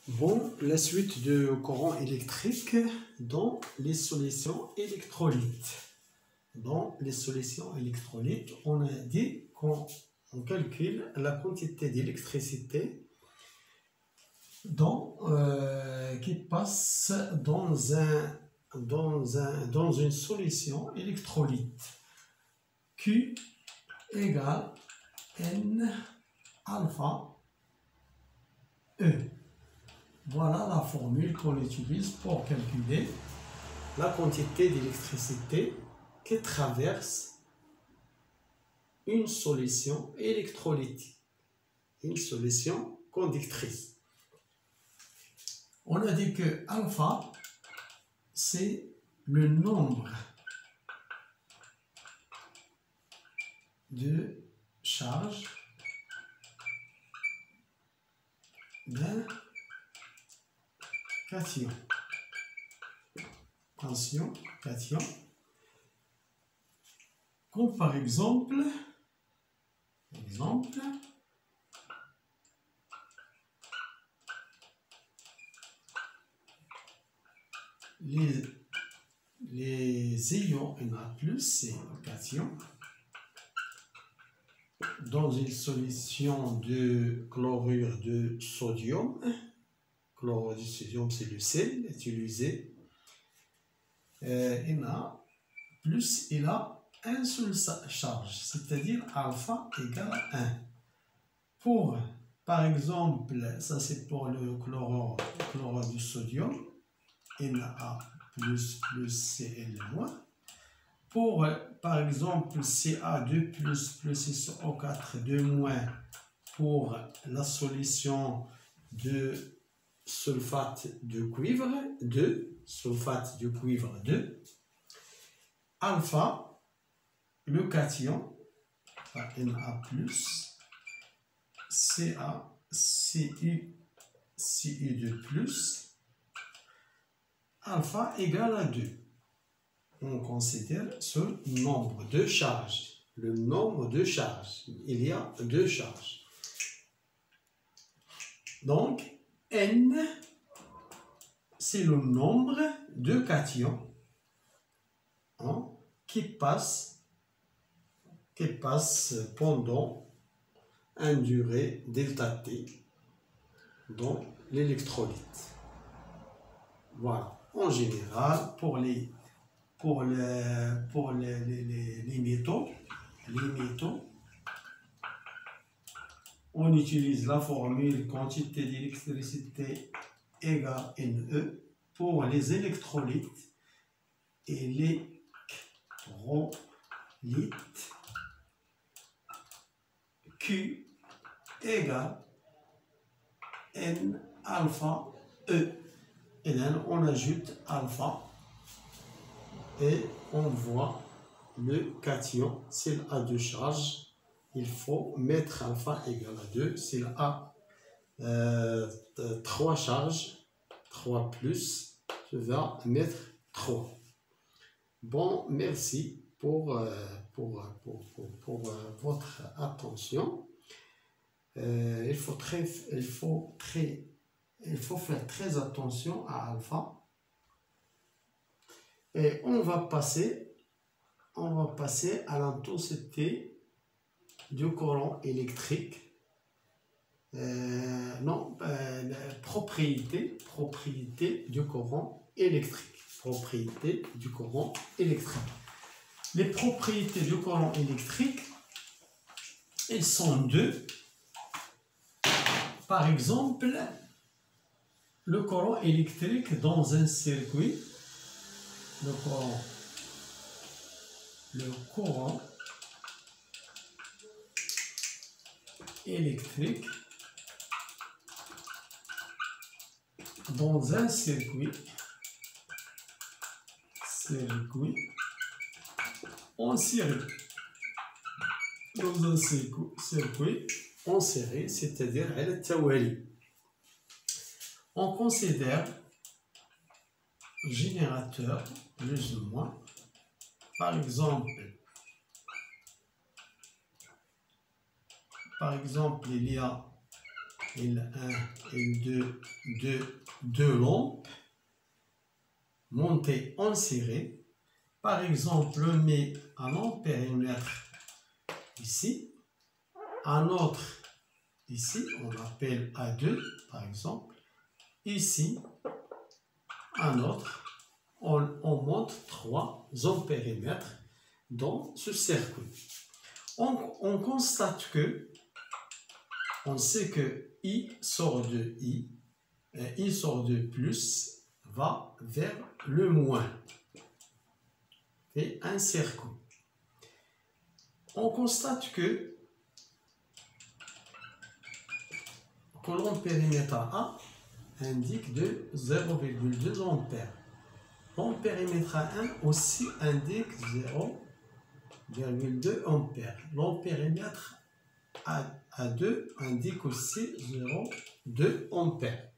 Bon, la suite de courant électrique dans les solutions électrolytes. Dans les solutions électrolytes, on a dit qu'on calcule la quantité d'électricité qui passe dans une solution électrolyte. Q égale N alpha E. Voilà la formule qu'on utilise pour calculer la quantité d'électricité qui traverse une solution électrolytique, une solution conductrice. On a dit que alpha, c'est le nombre de charges d'un cation. Cation. Comme par exemple, les ions Na+, c'est cation. Dans une solution de chlorure de sodium, chlorure de sodium, c'est le sel utilisé. Na+, il a un seul charge, c'est-à-dire alpha égale 1. Par exemple, ça c'est pour le chlorure de sodium, Na+, Cl-. Par exemple, Ca2+, SO4, 2-, pour la solution de sulfate de cuivre 2, alpha, le cation, Na+, Cu2+, alpha égale à 2. On considère ce nombre de charges. Le nombre de charges. Il y a 2 charges. Donc, N, c'est le nombre de cations qui passent pendant une durée delta T dans l'électrolyte. Voilà. En général, pour les métaux, on utilise la formule quantité d'électricité égale Ne. Pour les électrolytes, Q égale N alpha E. Et là, on ajoute alpha et on voit le cation. S'il a 2 charges, il faut mettre alpha égale à 2. S'il a 3 charges, 3+, je vais mettre 3. Bon, merci pour votre attention. Il faut faire très attention à alpha. Et on va passer à l'intensité du courant électrique. Propriété du courant électrique. Les propriétés du courant électrique, elles sont 2. Par exemple, le courant électrique dans un circuit, le courant électrique dans un circuit en série. Dans un circuit en série, c'est-à-dire à la tawali. On considère générateur plus ou moins. Par exemple, il y a L1, L2 deux lampes montées en série. Par exemple, on met un ampérimètre ici, un autre ici, on appelle A2 par exemple, ici, un autre, on monte 3 ampérimètres dans ce circuit. On constate que, on sait que I sort de I, I sort de plus, va vers le moins. Et un circuit. On constate que l'ampérimètre A indique de 0,2 ampères. L'ampérimètre A1 aussi indique 0,2 ampères. L'ampérimètre A2 indique aussi 0,2 ampères.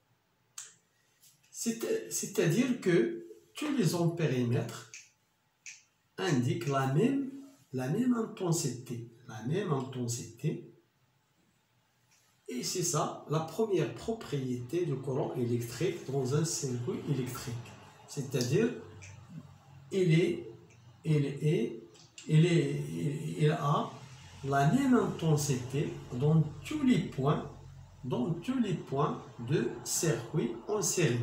C'est-à-dire que tous les ampérimètres indiquent la même intensité. Et c'est ça la première propriété du courant électrique dans un circuit électrique. C'est-à-dire, il a la même intensité dans tous les points de circuit en série.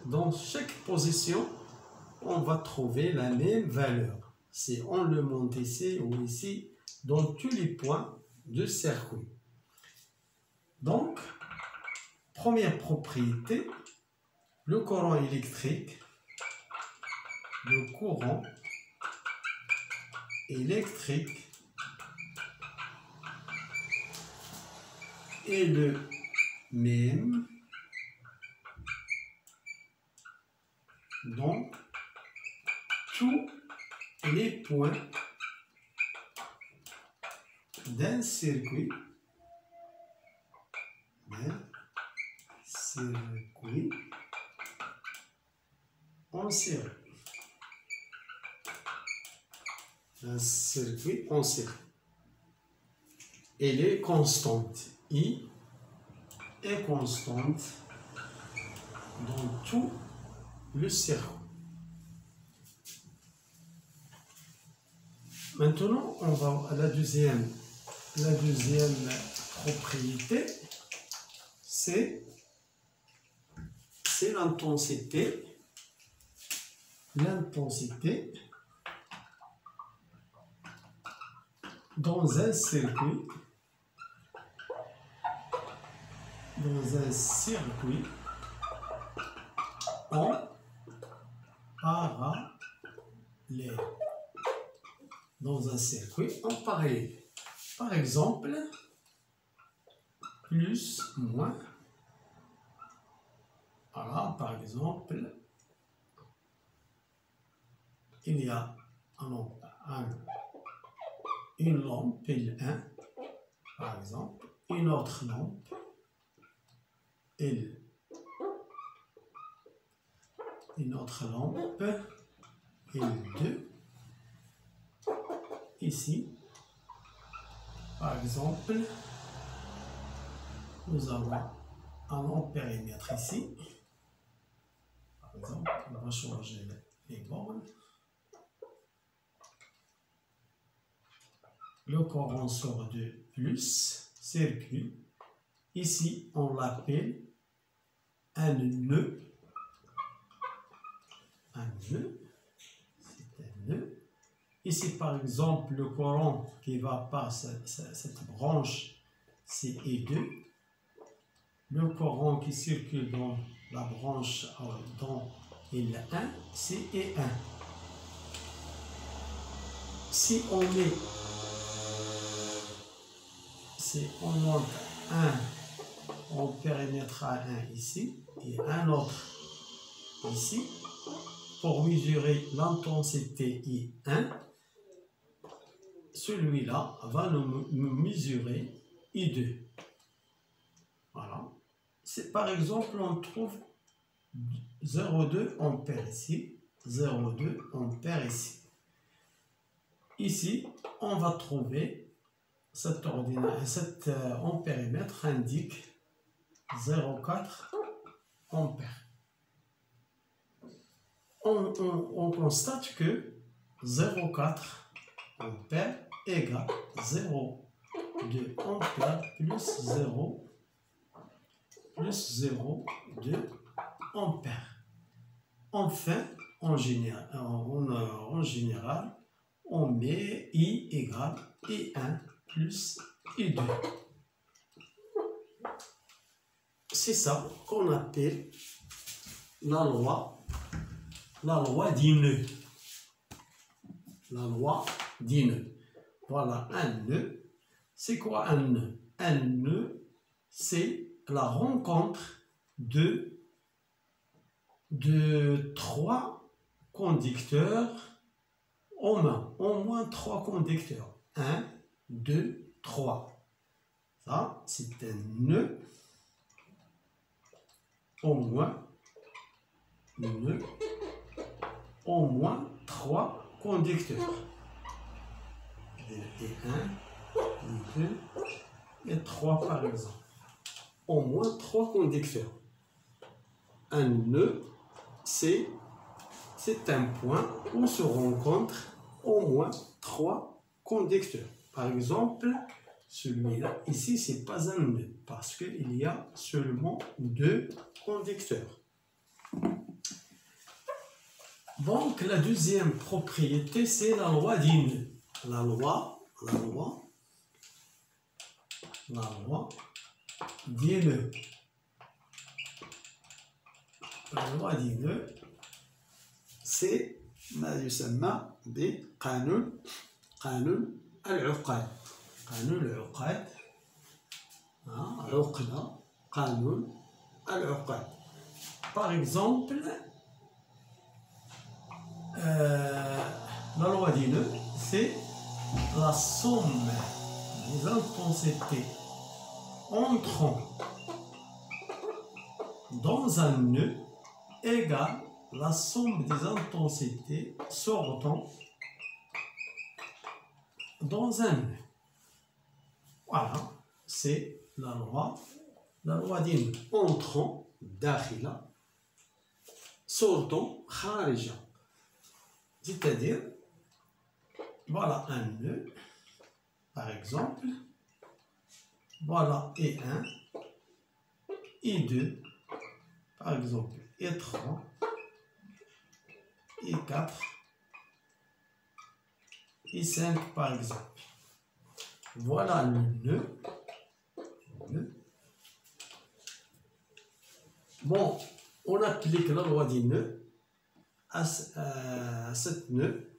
Dans chaque position, on va trouver la même valeur. Si on le monte ici ou ici, dans tous les points de circuit. Donc, première propriété, le courant électrique est le même dans tous les points d'un circuit en série. Un circuit en série. Elle est constante. I est constante dans tout le circuit. Maintenant, on va à la deuxième propriété, c'est l'intensité. L'intensité dans un circuit en parallèle. Dans un circuit en parallèle. Par exemple, plus, moins. Voilà, par exemple, il y a une lampe L1, par exemple, une autre lampe L, une autre lampe L2. Ici, par exemple, nous avons un ampérimètre ici. Par exemple, on va changer les bornes. Le courant sort de plus, circuit. Ici, on l'appelle un nœud. Un nœud, c'est un nœud. Ici, par exemple, le courant qui va par cette branche, c'est E2. Le courant qui circule dans la branche dans L1, c'est E1. Si on monte un ampérimètre A1 ici et un autre ici, pour mesurer l'intensité I1, celui-là va nous mesurer I2. Voilà. Par exemple, on trouve 0,2 ampères ici, 0,2 ampères ici. Ici, on va trouver cet ampérimètre indique 0,4 ampères. On constate que 0,4 ampères égale 0,2 ampères plus 0,2 ampères. Enfin, en général, on met I égale I1 plus I2. C'est ça qu'on appelle la loi des nœuds. La loi des nœuds. Voilà un nœud. C'est quoi un nœud? Un nœud, c'est la rencontre de trois conducteurs au moins trois conducteurs. 1, 2, 3. Ça, c'est un nœud. Au moins 3 conducteurs. Et 1, et 2, et 3 par exemple. Au moins 3 conducteurs. Un nœud, c'est un point où se rencontrent au moins 3 conducteurs. Par exemple, celui-là, ici, ce n'est pas un nœud parce qu'il y a seulement 2 conducteurs. Donc, la deuxième propriété, c'est la loi des nœuds. La loi des nœuds. La loi des nœuds, c'est ما يسمى بقانون العقاد. قانون العقاد. عقدة قانون العقاد. Par exemple, la loi des nœuds, c'est la somme des intensités entrant dans un nœud égale la somme des intensités sortant dans un nœud. Voilà, c'est la loi des nœuds. Entrant, dakhila, sortant, kharija. C'est-à-dire, voilà un nœud, par exemple, voilà E1, E2, par exemple, E3, E4, E5, par exemple. Voilà le nœud. Bon, on applique la loi des nœuds à cette nœud,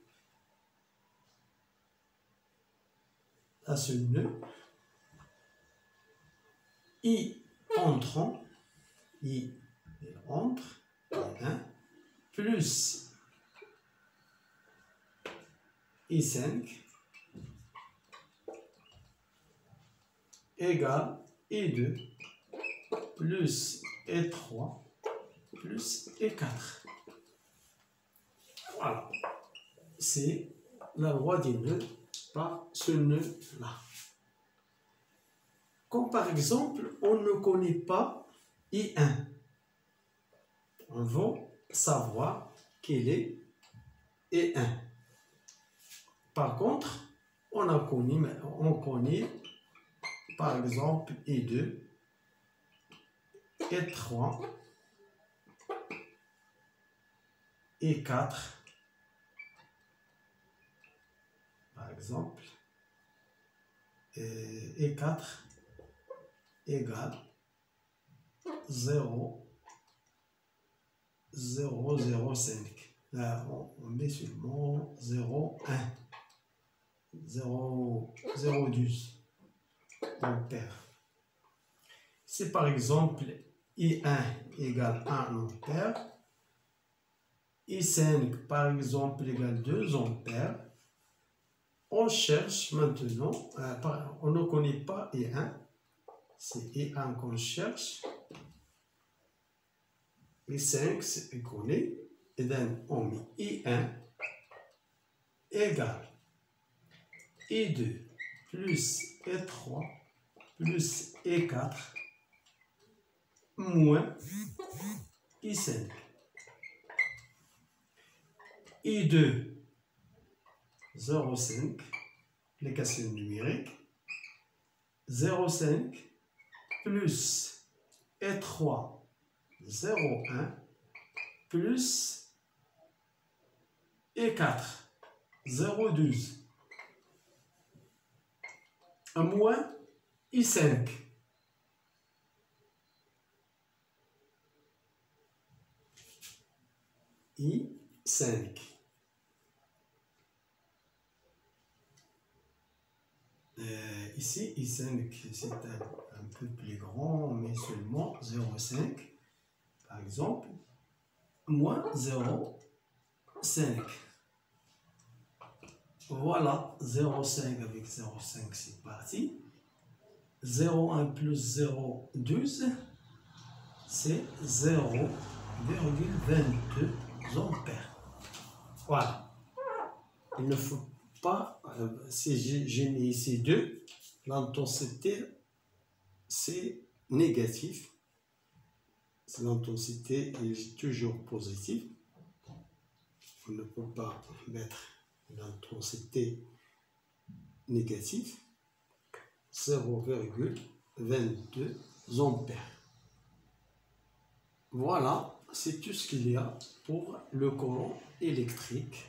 à ce nœud. I entrant, I entre, 1, plus I5 égale I2 plus E3 plus E4. Voilà, c'est la loi des nœuds par ce nœud-là. Comme par exemple, on ne connaît pas I1, on va savoir quel est I1. Par contre, on connaît par exemple I2, I3, I4, par exemple, I4 égale 0,005. Là, on met seulement 0,1, 0,12 ampères. Si par exemple I1 égale 1 ampère, I5 par exemple égale 2 ampères, on cherche maintenant, on ne connaît pas I1, c'est I1 qu'on cherche, I5 c'est connu, et donc on met I1 égale I2 plus E3 plus E4 moins I5. I2, 0,5, application numérique, 0,5 plus E3, 0,1 plus E4, 0,12 moins I5. I5. Ici, I5, c'est un peu plus grand, mais seulement 0,5, par exemple, moins 0,5. Voilà, 0,5 avec 0,5, c'est parti. 0,1 plus 0,12, c'est 0,22 ampères. Voilà. Il ne faut pas, si j'ai mis ici 2, l'intensité, c'est négatif. L'intensité est toujours positive. On ne peut pas mettre l'intensité négative. 0,22 ampères. Voilà, c'est tout ce qu'il y a pour le courant électrique.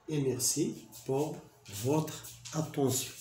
Et merci pour votre attention.